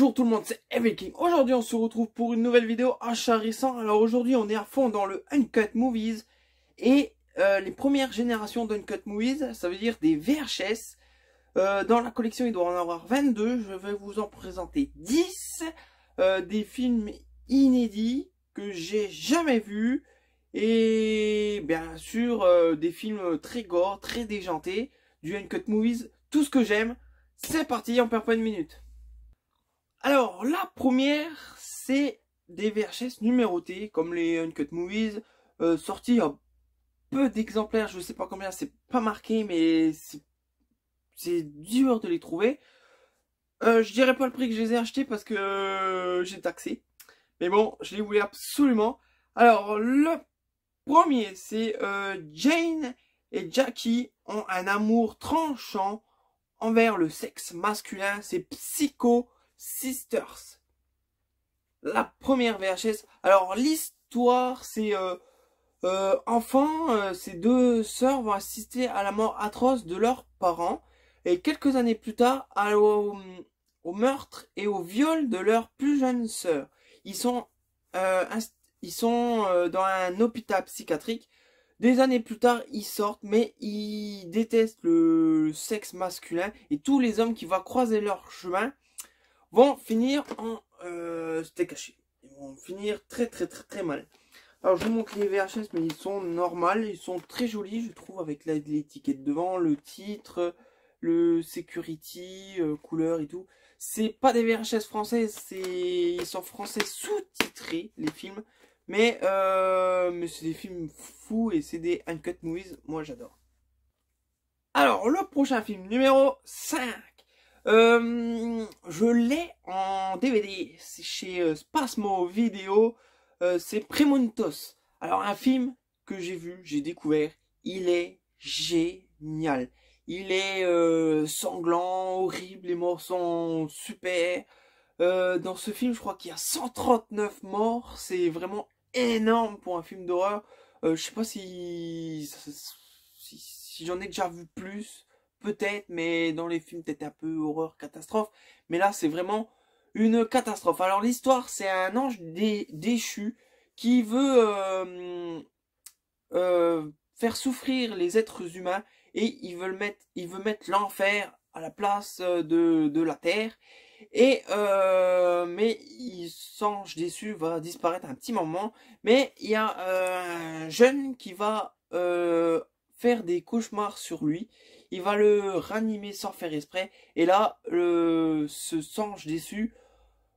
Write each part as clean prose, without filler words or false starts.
Bonjour tout le monde, c'est Eviking. Aujourd'hui on se retrouve pour une nouvelle vidéo achat récent. Alors aujourd'hui on est à fond dans le Uncut Movies. Et les premières générations d'Uncut Movies, ça veut dire des VHS. Dans la collection il doit en avoir 22. Je vais vous en présenter 10. Des films inédits que j'ai jamais vus. Et bien sûr des films très gore, très déjantés. Du Uncut Movies, tout ce que j'aime. C'est parti, on perd pas une minute. Alors, la première, c'est des VHS numérotés, comme les Uncut Movies, sortis à peu d'exemplaires, je sais pas combien, c'est pas marqué, mais c'est dur de les trouver. Je dirais pas le prix que je les ai achetés parce que j'ai taxé. Mais bon, je les voulais absolument. Alors, le premier, c'est Jane et Jackie ont un amour tranchant envers le sexe masculin, c'est Psycho Sisters. La première VHS. Alors l'histoire c'est enfant, ces deux sœurs vont assister à la mort atroce de leurs parents et quelques années plus tard au meurtre et au viol de leur plus jeune sœur. Ils sont dans un hôpital psychiatrique. Des années plus tard, ils sortent, mais ils détestent le sexe masculin et tous les hommes qui vont croiser leur chemin vont finir en steak haché. Ils vont finir très mal. Alors je vous montre les VHS, mais ils sont normales, ils sont très jolis, je trouve, avec l'étiquette devant, le titre, le security, couleur et tout. C'est pas des VHS français, ils sont français sous-titrés, les films. Mais c'est des films fous et c'est des Uncut Movies, moi j'adore. Alors le prochain film, numéro 5. Je l'ai en DVD, c'est chez Spasmo Video, c'est Premuntos. Alors un film que j'ai vu, j'ai découvert, il est génial. Il est sanglant, horrible, les morts sont super. Dans ce film, je crois qu'il y a 139 morts, c'est vraiment énorme pour un film d'horreur. Je sais pas si j'en ai déjà vu plus, peut-être, mais dans les films peut-être un peu horreur, catastrophe. Mais là, c'est vraiment une catastrophe. Alors l'histoire, c'est un ange déchu qui veut faire souffrir les êtres humains et il veut mettre l'enfer à la place de la terre. Et mais Sange déçu va disparaître un petit moment, mais il y a un jeune qui va faire des cauchemars sur lui. Il va le ranimer sans faire exprès, et là ce Sange déçu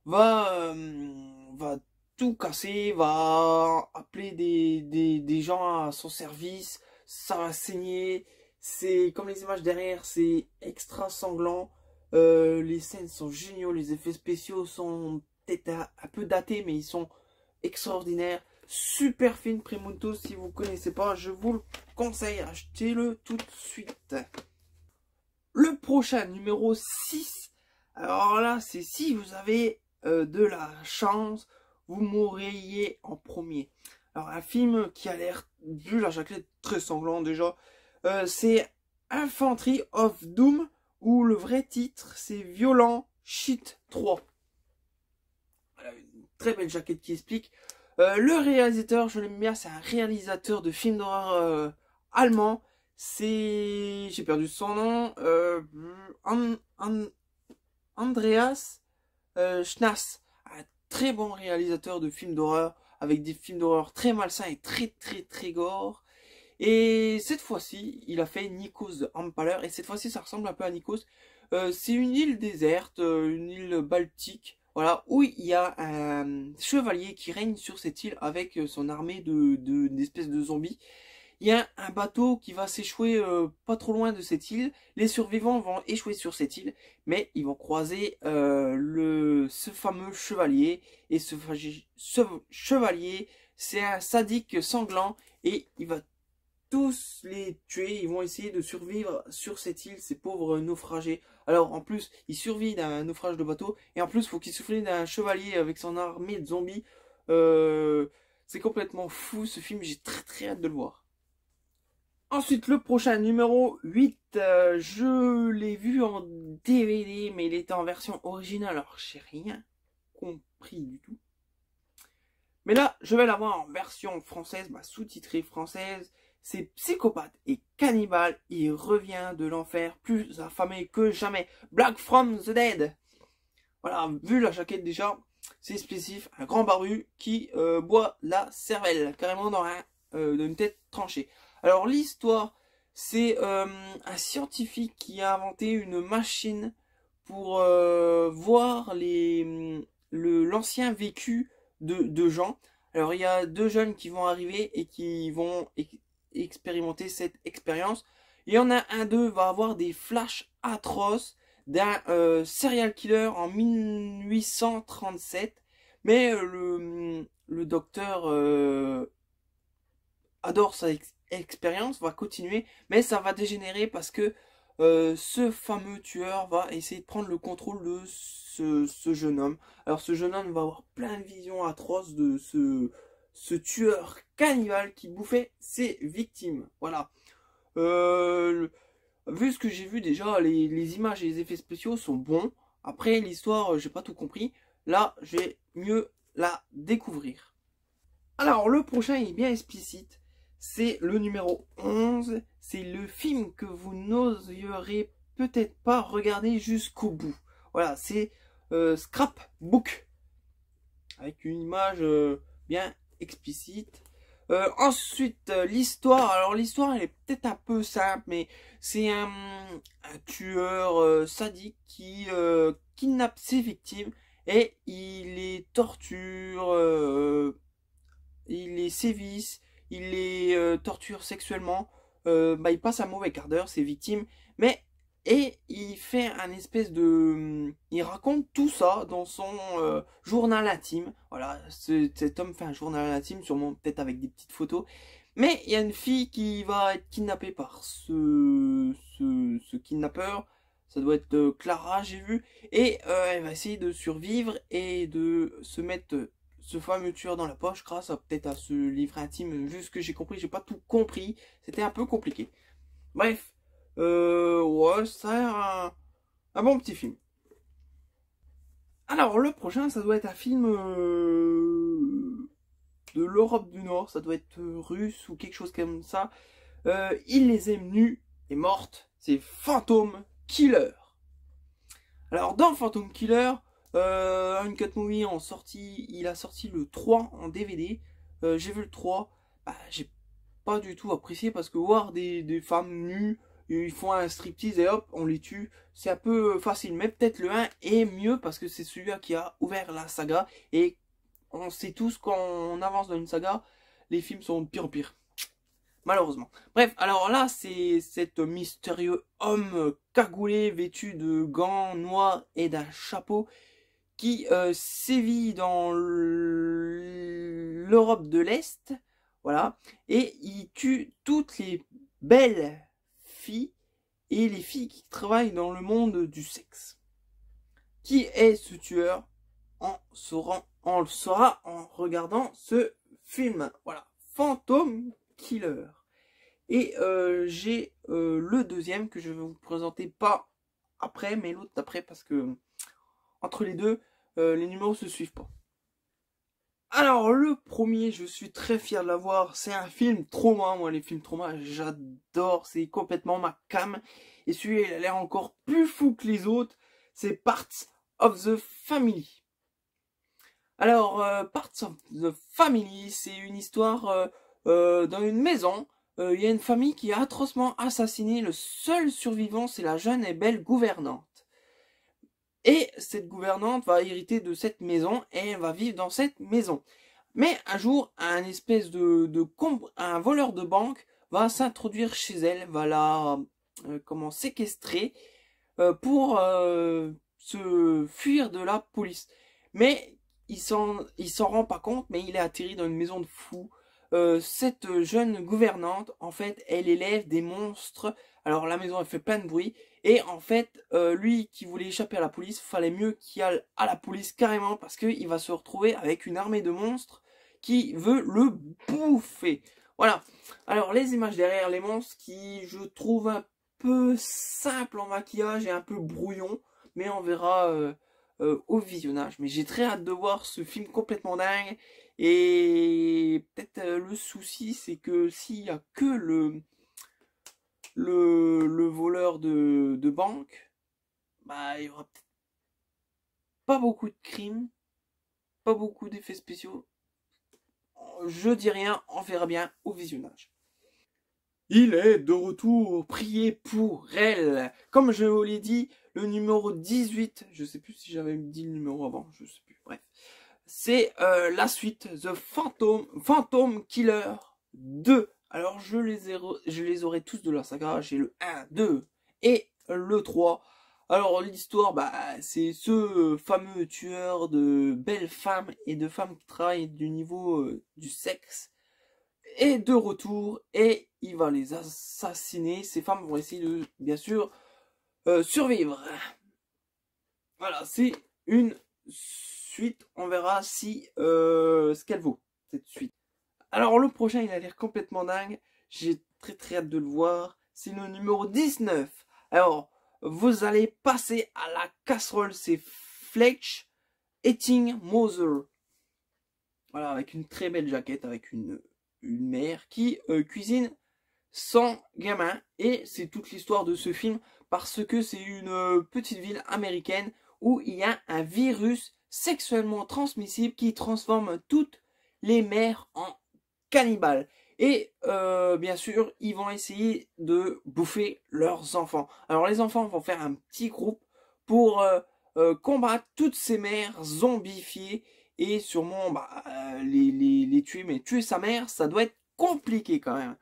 va tout casser, va appeler des gens à son service, ça va saigner. C'est comme les images derrière, c'est extra sanglant. Les scènes sont géniaux, les effets spéciaux sont peut-être un peu datés, mais ils sont extraordinaires. Super film Premuntos, si vous ne connaissez pas, je vous le conseille, achetez-le tout de suite. Le prochain, numéro 6. Alors là, c'est si vous avez de la chance, vous mourriez en premier. Alors un film qui a l'air, vu la jaquette, très sanglant déjà. C'est Infantry of Doom, où le vrai titre c'est Violent Shit 3. Voilà, une très belle jaquette qui explique. Le réalisateur, je l'aime bien, c'est un réalisateur de films d'horreur allemand. C'est... j'ai perdu son nom. Andreas Schnass. Un très bon réalisateur de films d'horreur, avec des films d'horreur très malsains et très gore. Et cette fois-ci, il a fait Nikos de Hampaler. Et cette fois-ci, ça ressemble un peu à Nikos. C'est une île déserte, une île baltique. Voilà, où il y a un chevalier qui règne sur cette île avec son armée d'espèces de zombies. Il y a un bateau qui va s'échouer pas trop loin de cette île. Les survivants vont échouer sur cette île, mais ils vont croiser ce fameux chevalier. Et ce chevalier, c'est un sadique sanglant et il va tous les tuer. Ils vont essayer de survivre sur cette île, ces pauvres naufragés. Alors en plus, ils survivent d'un naufrage de bateau, et en plus, il faut qu'ils survivent d'un chevalier avec son armée de zombies. C'est complètement fou ce film, j'ai très hâte de le voir. Ensuite, le prochain, numéro 8, je l'ai vu en DVD, mais il était en version originale, alors j'ai rien compris du tout. Mais là, je vais l'avoir en version française, sous-titrée française. C'est Psychopathe et Cannibale, il revient de l'enfer, plus affamé que jamais. Black from the Dead. Voilà, vu la jaquette déjà, c'est spécifique, un grand barbu qui boit la cervelle, carrément dans une tête tranchée. Alors l'histoire, c'est un scientifique qui a inventé une machine pour voir l'ancien vécu de gens. Alors il y a deux jeunes qui vont arriver et qui vont expérimenter cette expérience. Il y en a un d'eux va avoir des flashs atroces d'un serial killer en 1837. Mais le docteur adore sa expérience, va continuer, mais ça va dégénérer parce que ce fameux tueur va essayer de prendre le contrôle de ce jeune homme. Alors ce jeune homme va avoir plein de visions atroces de ce tueur cannibale qui bouffait ses victimes. Voilà. Vu ce que j'ai vu déjà, les images et les effets spéciaux sont bons. Après l'histoire, j'ai pas tout compris. Là, je vais mieux la découvrir. Alors le prochain est bien explicite. C'est le numéro 11. C'est le film que vous n'oserez peut-être pas regarder jusqu'au bout. Voilà, c'est Scrapbook. Avec une image bien explicite. Ensuite, l'histoire. Alors l'histoire, elle est peut-être un peu simple, mais c'est un tueur sadique qui kidnappe ses victimes et il les torture, il les sévisse, il les torture sexuellement. Il passe un mauvais quart d'heure, ses victimes, et il fait un espèce de... Il raconte tout ça dans son journal intime. Voilà, cet homme fait un journal intime, sûrement peut-être avec des petites photos. Mais il y a une fille qui va être kidnappée par ce kidnappeur. Ça doit être Clara, j'ai vu. Et elle va essayer de survivre et de se mettre ce fameux tueur dans la poche grâce à peut-être à ce livre intime. Vu ce que j'ai compris, j'ai pas tout compris. C'était un peu compliqué. Bref. Ouais, ça un bon petit film. Alors, le prochain, ça doit être un film de l'Europe du Nord. Ça doit être russe ou quelque chose comme ça. Il les aime nus et mortes. C'est Phantom Killer. Alors, dans Phantom Killer, Uncut Movie il a sorti le 3 en DVD. J'ai vu le 3. J'ai pas du tout apprécié parce que voir des femmes nues, ils font un striptease et hop, on les tue. C'est un peu facile, mais peut-être le 1 est mieux parce que c'est celui-là qui a ouvert la saga. Et on sait tous quand on avance dans une saga, les films sont de pire en pire. Malheureusement. Bref, alors là, c'est cet mystérieux homme cagoulé, vêtu de gants noirs et d'un chapeau, qui sévit dans l'Europe de l'Est. Voilà. Et il tue toutes les belles filles et les filles qui travaillent dans le monde du sexe. Qui est ce tueur? On le saura en regardant ce film. Voilà. Phantom Killer. Et j'ai le deuxième que je vais vous présenter pas après, mais l'autre d'après parce que entre les deux, les numéros se suivent pas. Alors le premier, je suis très fier de l'avoir, c'est un film trauma. Moi les films trauma j'adore, c'est complètement ma came. Et celui-là il a l'air encore plus fou que les autres, c'est Parts of the Family. Alors Parts of the Family, c'est une histoire dans une maison. Il y a une famille qui a atrocement assassiné, le seul survivant c'est la jeune et belle gouvernante. Et cette gouvernante va hériter de cette maison et elle va vivre dans cette maison. Mais un jour, un espèce un voleur de banque va s'introduire chez elle, va la séquestrer pour se fuir de la police. Mais il s'en rend pas compte, mais il est atterri dans une maison de fous. Cette jeune gouvernante, en fait, elle élève des monstres. Alors la maison elle fait plein de bruit. Et en fait, lui qui voulait échapper à la police, fallait mieux qu'il aille à la police carrément parce qu'il va se retrouver avec une armée de monstres qui veut le bouffer. Voilà. Alors les images derrière les monstres qui je trouve un peu simple en maquillage et un peu brouillon, mais on verra au visionnage. Mais j'ai très hâte de voir ce film complètement dingue. Et peut-être le souci c'est que s'il y a que le voleur de banque, bah il y aura peut-être pas beaucoup de crimes, pas beaucoup d'effets spéciaux. Je dis rien, on verra bien au visionnage. Il est de retour, priez pour elle. Comme je vous l'ai dit, le numéro 18, je sais plus si j'avais dit le numéro avant, je sais plus, bref. C'est la suite, The Phantom Killer 2. Alors je les aurai tous de la saga, j'ai le 1, 2 et le 3. Alors l'histoire, bah, c'est ce fameux tueur de belles femmes et de femmes qui travaillent du niveau du sexe est de retour et il va les assassiner. Ces femmes vont essayer de, bien sûr, survivre. Voilà, c'est une suite. On verra si ce qu'elle vaut, cette suite. Alors le prochain, il a l'air complètement dingue. J'ai très hâte de le voir. C'est le numéro 19. Alors, vous allez passer à la casserole. C'est Fletch Eating Mother. Voilà, avec une très belle jaquette, avec une mère qui cuisine sans gamin. Et c'est toute l'histoire de ce film parce que c'est une petite ville américaine où il y a un virus sexuellement transmissible qui transforme toutes les mères en cannibales. Et bien sûr, ils vont essayer de bouffer leurs enfants. Alors les enfants vont faire un petit groupe pour combattre toutes ces mères zombifiées et sûrement bah, les tuer. Mais tuer sa mère, ça doit être compliqué quand même.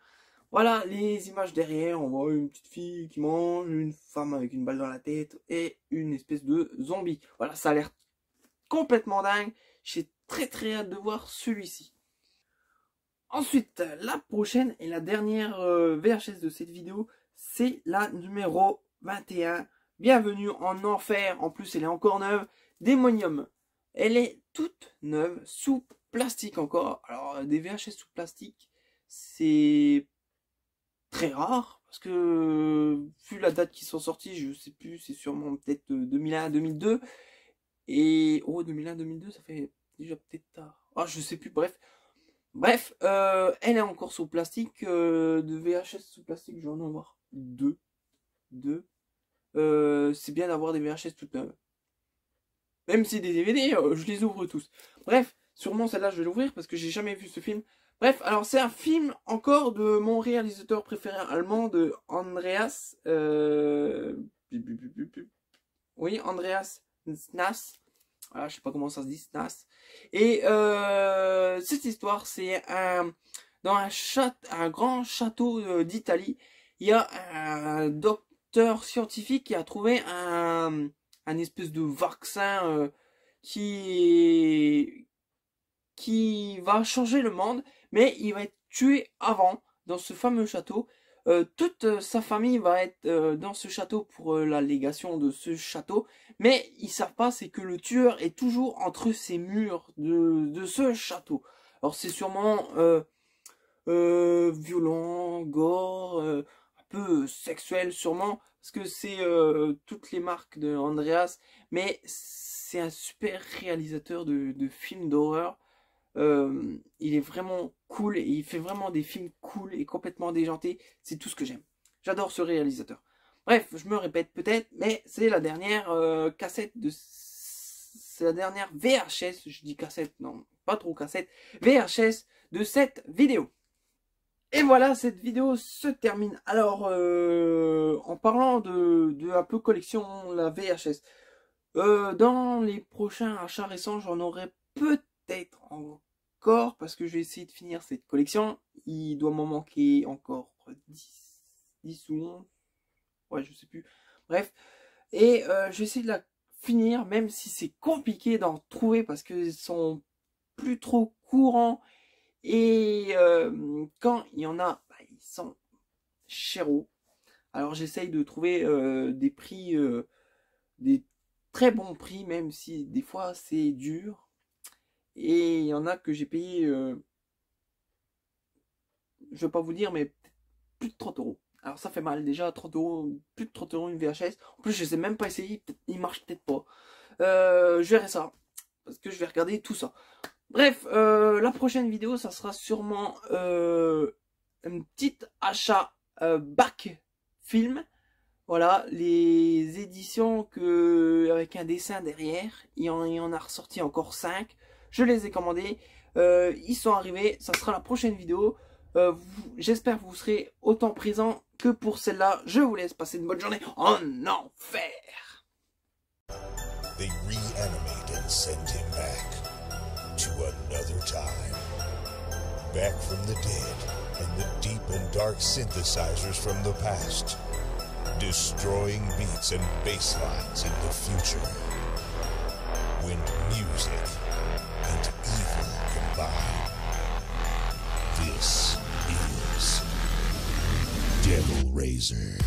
Voilà les images derrière, on voit une petite fille qui mange, une femme avec une balle dans la tête et une espèce de zombie. Voilà, ça a l'air complètement dingue. J'ai très hâte de voir celui-ci. Ensuite, la prochaine et la dernière VHS de cette vidéo, c'est la numéro 21. Bienvenue en enfer, en plus elle est encore neuve, Démonium. Elle est toute neuve, sous plastique encore. Alors des VHS sous plastique, c'est très rare parce que vu la date qui sont sortis, je sais plus, c'est sûrement peut-être 2001 2002 et oh 2001 2002 ça fait déjà peut-être tard. Ah je sais plus, bref, elle est encore sous plastique, de VHS sous plastique, je vais en avoir deux. C'est bien d'avoir des VHS toutes neuves. Même si des DVD, je les ouvre tous. Bref, sûrement celle-là je vais l'ouvrir parce que j'ai jamais vu ce film. Bref, alors c'est un film encore de mon réalisateur préféré allemand, de Andreas. Oui, Andreas Snass. Voilà, je sais pas comment ça se dit, Snass. Et cette histoire, c'est dans un grand château d'Italie. Il y a un docteur scientifique qui a trouvé un espèce de vaccin qui va changer le monde, mais il va être tué avant dans ce fameux château. Toute sa famille va être dans ce château pour la légation de ce château, mais ils savent pas, c'est que le tueur est toujours entre ces murs de ce château. Alors c'est sûrement violent, gore, un peu sexuel sûrement, parce que c'est toutes les marques de Andreas, mais c'est un super réalisateur de films d'horreur. Il est vraiment cool et il fait vraiment des films cool et complètement déjantés. C'est tout ce que j'aime. J'adore ce réalisateur. Bref, je me répète peut-être, mais c'est la dernière cassette de... C'est la dernière VHS, je dis cassette, non, pas trop cassette, VHS de cette vidéo. Et voilà, cette vidéo se termine. Alors, en parlant de un peu collection, la VHS, dans les prochains achats récents, j'en aurai peut-être encore, parce que je vais essayer de finir cette collection. Il doit m'en manquer encore 10 ou 11. Ouais, je sais plus. Bref. Et je vais essayer de la finir, même si c'est compliqué d'en trouver, parce qu'ils sont plus trop courants. Et quand il y en a, bah, ils sont chers. Alors j'essaye de trouver des prix, des très bons prix, même si des fois c'est dur. Et il y en a que j'ai payé je vais pas vous dire, mais plus de 30 euros. Alors ça fait mal déjà, 30 euros, plus de 30 euros une VHS. En plus, je les ai même pas essayé, il marche peut-être pas. Je verrai ça, parce que je vais regarder tout ça. Bref, la prochaine vidéo, ça sera sûrement une petite achat bac film. Voilà, les éditions avec un dessin derrière. Il y en a ressorti encore 5. Je les ai commandés. Ils sont arrivés. Ça sera la prochaine vidéo. J'espère que vous serez autant présents que pour celle-là. Je vous laisse passer une bonne journée en enfer. They reanimate and send him back to another time. Back from the dead and the deep and dark synthesizers from the past. Destroying beats and bass lines in the future. When music and evil combine. This is Devil Razor.